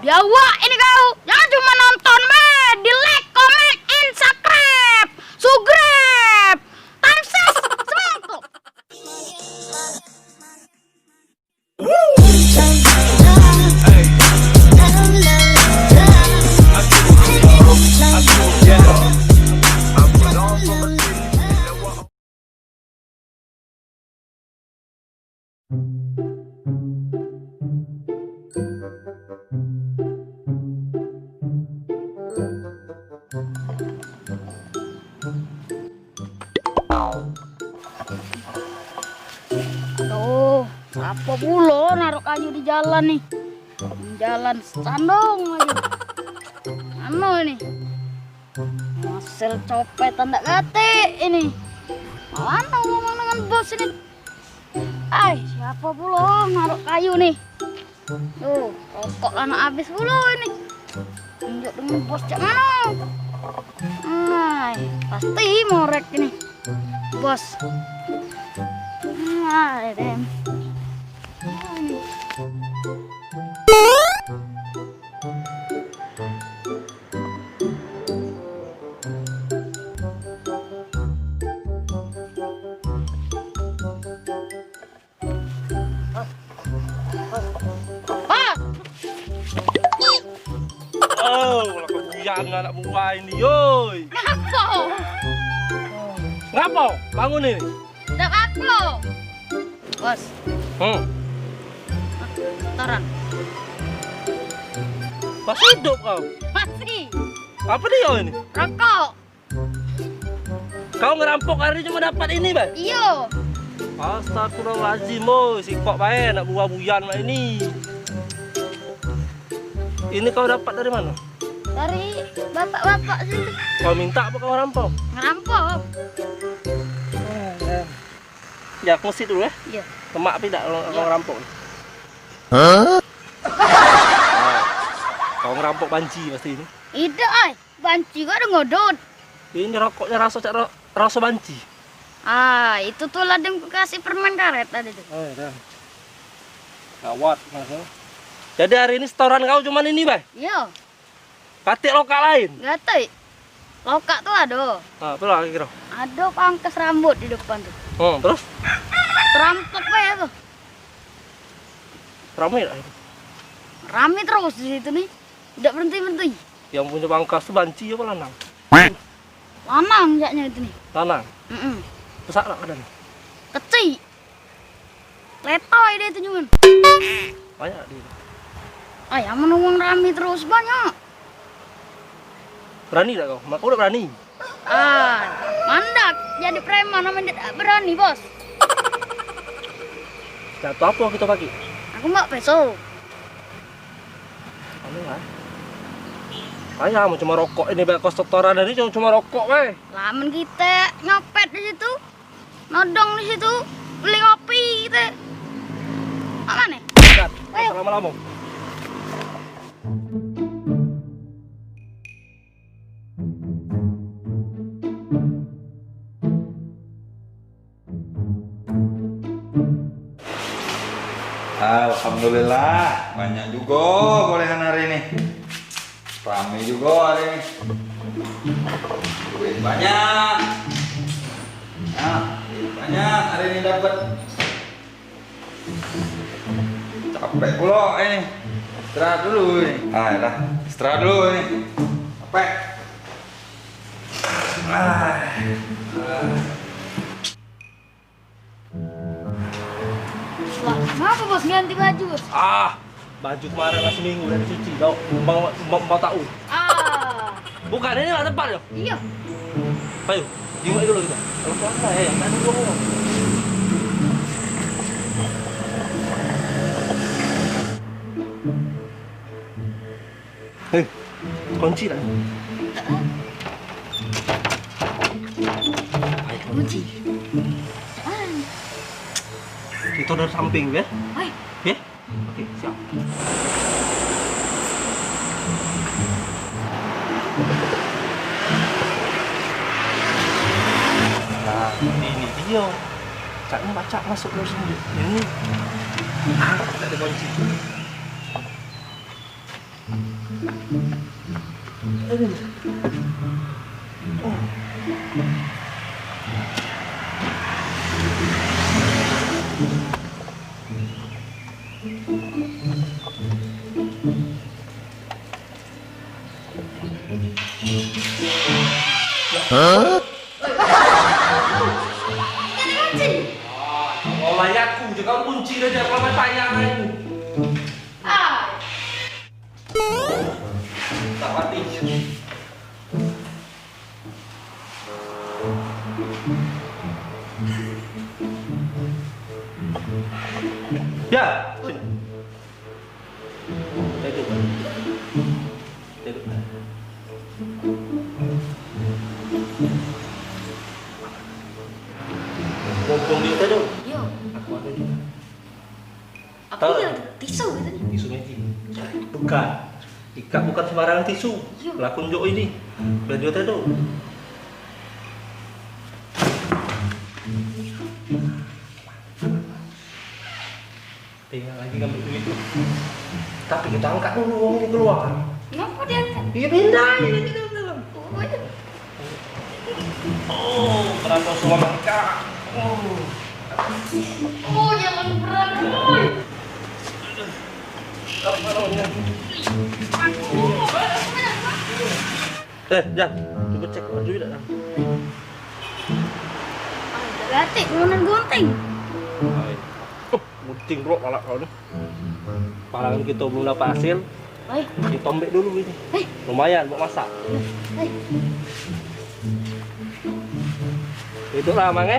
Ya wah, ini kau. Jangan cuma nonton, meh. Di like, comment, and subscribe. Subscribe. Tamses. Semangat. Aduh, apa pula naruh kayu di jalan nih? Jalan sandong aja. Anu ini? Hasil copet tanda kate ini. Mana ngomong dengan bos ini? Siapa pula naruh kayu nih? Tuh, rokok lana habis pula ini. Tunjuk dengan bos cak mana? Pasti morek ini. Bos. Dem. Lah kebuyan anak buah ini, yoi. Kenapa? Ngapa? Bangun ini. Udah aku. Bos, setoran. Masih hidup kau? Masih. Apa dia ini? Rokok. Kau ngerampok hari ini cuma dapat ini, Bay? Iyo. Astagfirullahaladzim, si kok bae nak buah buyan mak ini. Ini kau dapat dari mana? Dari bapak-bapak situ. Kau minta apa kau rampok? Ngerampok. Ya, aku mesti dulu ya. Iya. Lemak tapi tak kalau ngerampok. Kau ngerampok banci pasti ini. Ida banci gua ada ngodot. Ini rokoknya rasa banci. Itu tuh ladeng kasih permen karet tadi tuh. Dah. Gawat, Mas. Jadi hari ini setoran kau cuma ini, Bay? Iya. Patik lokal lain? Gak tahu. Lokak tuh ada. Apa lagi kira? Ada pangkas rambut di depan tuh. Terus? Terampok ya tuh. Ramai tak? Rame terus di situ nih. Tidak berhenti-berhenti. Yang punya pangkas tuh banci apa lanang? Lanang jaknya itu nih. Lanang? Besar tak kadang? Kecil. Letoy dia itu nyuman. Banyak dia. Yang menunggu rame terus banyak. Berani tak kau? Mak udah berani. Mandak jadi preman namanya tidak berani, Bos. Jatuh apa kita pakai? Aku mbak peso. Anu lah. Ayah mau cuma rokok ini banyak kos setoran ini cuma rokok weh. Laman kita nyopet di situ. Nodong di situ. Beli kopi kita. Apa nih? Lama-lama. Alhamdulillah, banyak juga bolehan hari ini. Ramai juga hari ini. Duit banyak. Duit banyak hari ini dapat. Capek pula ini. Istirahat dulu ini. Dah, istirahat dulu ini. Capek. Kenapa Bos ganti baju, Bos? Baju kemarin lah seminggu dari cuci. Mau tahu? Bukan ini lah tempat ya? Iya. Ayo, jenguk dulu kita. Kalau puasa ya, yang tadi gua. Kunci lah. Ayo, kunci. Itu dari samping ya? Ya? Oke, siap. Nah, ini dia. Caknya baca masuk dari sini. Ini. Tak ada kunci. Mau layakku, jangan kunci dia kalau main tayangan. Tak mati. Ya, sini. Duduk. Duduk. Mumpung di hotel dong. Yo, Aku ada di. aku Tahu. bilang tisu gitu. Tisu magic. Bukan. Ikat bukan sembarangan tisu. Iya. Lakun jok ini. Biar di hotel dong. Tinggal lagi ngambil duit. Tapi kita angkat dulu uang ini keluar. Kenapa dia angkat? Iya pindah ini kita dalam. Oh, itu. Oh, berapa semua mereka? Oh. Oh, jangan berat, boy. Apa namanya? Jan, coba cek baju tidak dah. Gatik, kemudian gunting. Gunting bro, palak kau ni. Palangan kita belum dapat hasil, Baik, ditombek dulu ini. Lumayan buat masak. baik. Duduklah Mang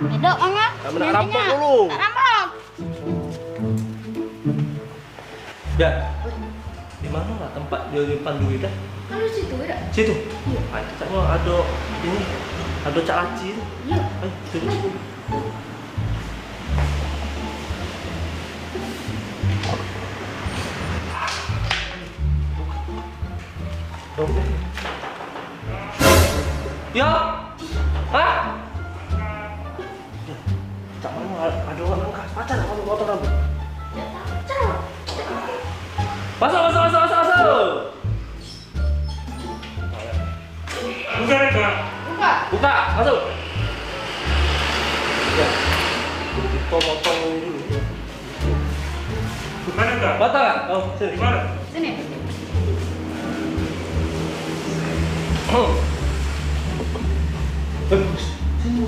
Hidup, Mangga. Kamu nak rampok dulu. Tak rampok. Jan, di mana lah tempat dia nyimpan duit dah? Kan di situ, ya? Situ. Iya. Ah, kita mau ada ini, ada cak laci tu. Iya. Ayo, sini. Dompet. Ya. Hah? Tak mau ada orang angkat. Pacar kamu motor kamu. Masuk. Buka enggak? Buka. Buka, masuk. Ya. Kita motong ini dulu. Buka enggak? Batal tak? Oh, sini. Di mana? Sini. Bagus. Sini.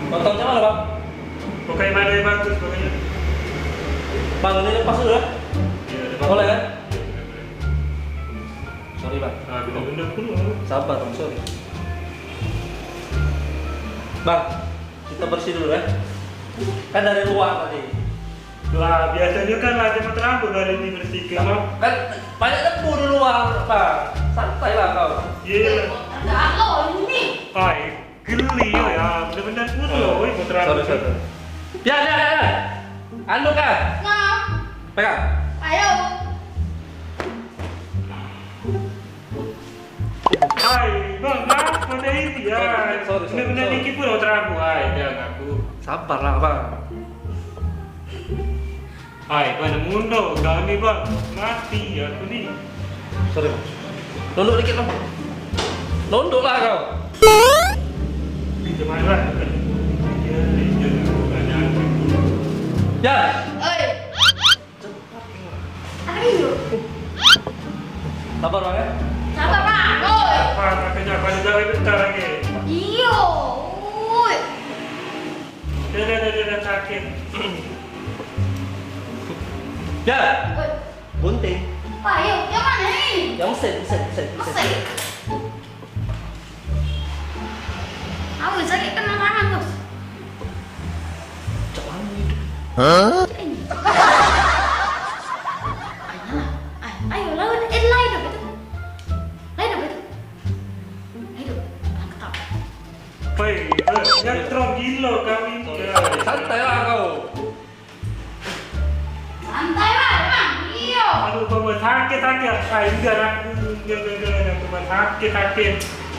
Potongnya mana, Bang? Pokoknya mana yang bagus pokoknya. Bang, ini lepas dulu ya? Ya, ada Boleh kan? Sorry, Bang. Ah, benar-benar pun. Sabar, Bang. Sorry. Bang, kita bersih dulu ya. Kan dari luar tadi. Lah, biasanya kan ada motor rambut baru dibersihkan. Bang. Kan banyak debu di luar, Bang. Santai lah kau. Iya. Ada apa ini? Ay, geli ya. Benar-benar pun loh, woi motor rambut. Sorry. Ya. Anu kan? Nah, Pegang. ayo. Ay, bang, apa ada ini ya? Sorry. Benar-benar dikit pun motor rambut. Ay, jangan aku. Sabar lah, Bang. Ay, pada mundo, kau ni bang mati aku ni. Sorry, Bang. Nunduk dikit, Bang. Nunduk lah kau. Bisa marah. Ya, bukannya aku. Ya. Oi. Ayo. Sabar, Bang ya. Sabar, Bang. Oi. Apa katanya pada jauh bentar lagi. Iyo. Oi. Dah sakit. Ya. Oi. Gunting. Pak, ayo. Yang mana ini? Yang mesin. Mesin. Aku sakit kena tangan, Bos. Jangan itu. Ini. Ayo, lawan. Lain apa itu? Ayo, angkat. Hei, nyetrom gila kami ini. Santai lah kau. Santai, Bang. Iyo. Aduh, kamu sakit. Ay, enggak aku sakit.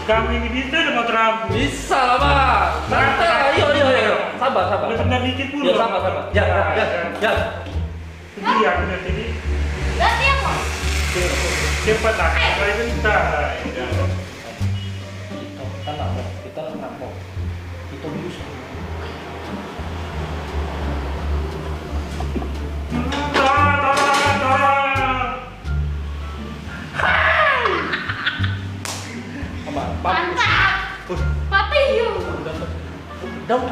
Kami ini bisa ada motor rambut. Bisa lah, Bang. Santai lah. Ayo. sabar. Benar dikit dulu. Ya sabar. Ya. Sedih aku nanti ini. Ganti apa? Cepat lah. Saya bentar. Kita nak mau. Kita bisa. Mantap. Papi yuk. Dong.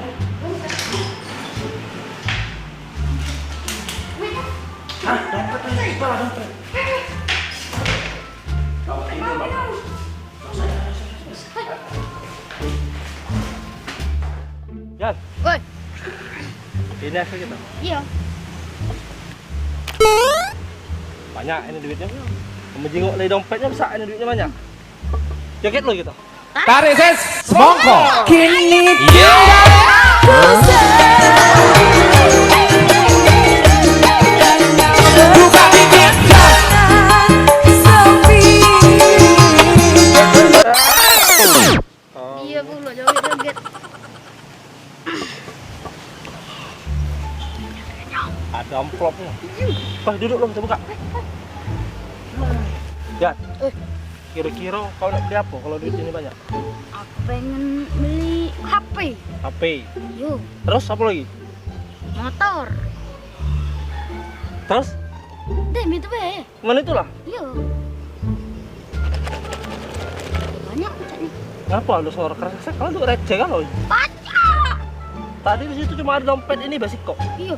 Ah, dompet lagi. Bawa dompet. Yan, Woi. ini hasil kita. Iya. Banyak ini duitnya. Kamu jenguk dari dompetnya besar ini duitnya banyak. Joget lo gitu. Tarik ses, semongko. Kini buka bibir Iya pula joget-joget. Ada amplopnya. Duduk lo kita buka. Ya. Kira-kira kau nak beli apa kalau duit ini banyak? Aku pengen beli HP. HP. Yuk, Terus apa lagi? motor. Terus? Dem itu be. Mana itulah? Yuk. Banyak caknya. Kenapa lu suara keras? Kalau lu receh kan lo? Banyak. Tadi di situ cuma ada dompet ini basic kok. Iya.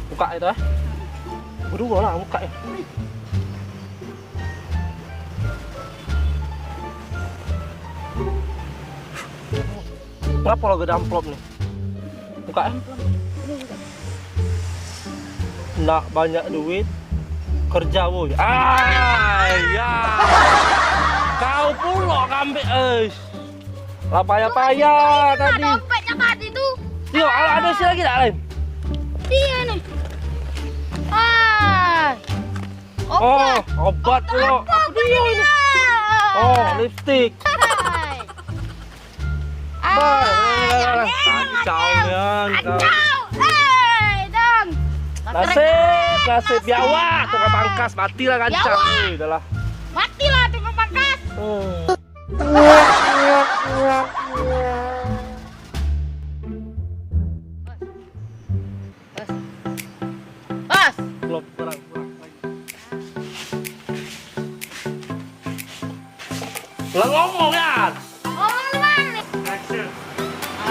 Buka itu Berdua lah buka ya. Kenapa lo gak ada amplop nih? Buka ya. Nak banyak duit kerja woy. Ya. Kau pula ngambil lah payah-payah tadi. Dompetnya tadi tuh. Tio, ada isi lagi tak lain? Dia nih. Oh, obat pula. Apa dia ini? Oh, lipstick. Kacau kan. Dong. Nasib biawak tukang pangkas matilah kancang. Udahlah. Matilah tukang pangkas. Bos. Belum kurang. Lah ngomong ya. Ngomong di mana nih? Action.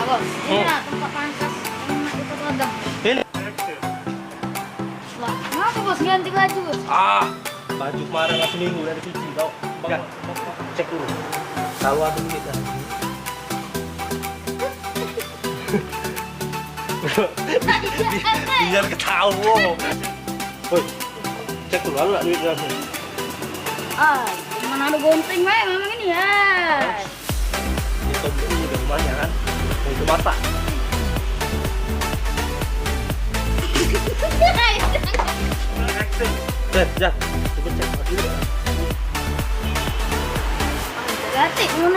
Bos. Ini lah tempat pangkas. Enak itu rodang. Ini. Action. Lah, kenapa bos ganti baju bos? Baju kemarin lah seminggu dari cuci tau. Ya, cek dulu. Tahu aku duit kan. Biar ketahuan. Woi, cek dulu ada duit berapa? Mana ada gonting wae memang ini ya. Itu beli dari mana kan? Itu mata. Action. Ya, coba cek dulu. Ganti, mau